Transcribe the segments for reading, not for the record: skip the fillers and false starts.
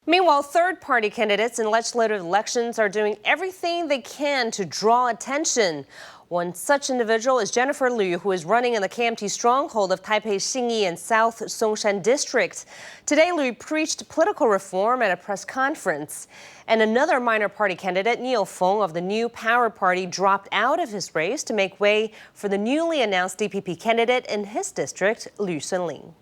Meanwhile, third-party candidates in legislative elections are doing everything they can to draw attention. One such individual is Jennifer Liu, who is running in the KMT stronghold of Taipei's Xinyi and South Songshan district. Today, Liu preached political reform at a press conference. And another minor party candidate, Neil Feng of the New Power Party, dropped out of his race to make way for the newly announced DPP candidate in his district, Lü Sunling.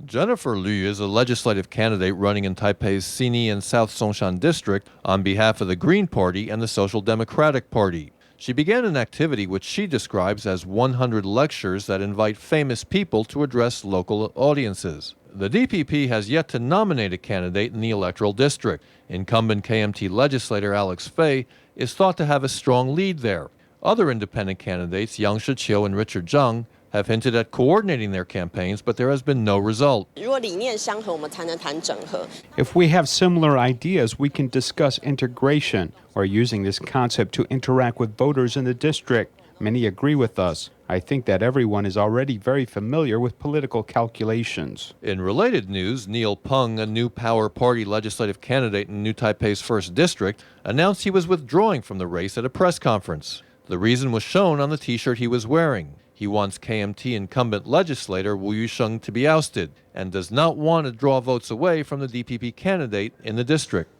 Jennifer Liu is a legislative candidate running in Taipei's Xinyi and South Songshan district on behalf of the Green Party and the Social Democratic Party. She began an activity which she describes as 100 lectures that invite famous people to address local audiences. The DPP has yet to nominate a candidate in the electoral district. Incumbent KMT legislator Alex Fei is thought to have a strong lead there. Other independent candidates, Yang Shiqiu and Richard Zhang, have hinted at coordinating their campaigns, but there has been no result. If we have similar ideas, we can discuss integration or using this concept to interact with voters in the district. Many agree with us. I think that everyone is already very familiar with political calculations. In related news, Neil Peng, a New Power Party legislative candidate in New Taipei's 1st District, announced he was withdrawing from the race at a press conference. The reason was shown on the T-shirt he was wearing. He wants KMT incumbent legislator Wu Yusheng to be ousted and does not want to draw votes away from the DPP candidate in the district.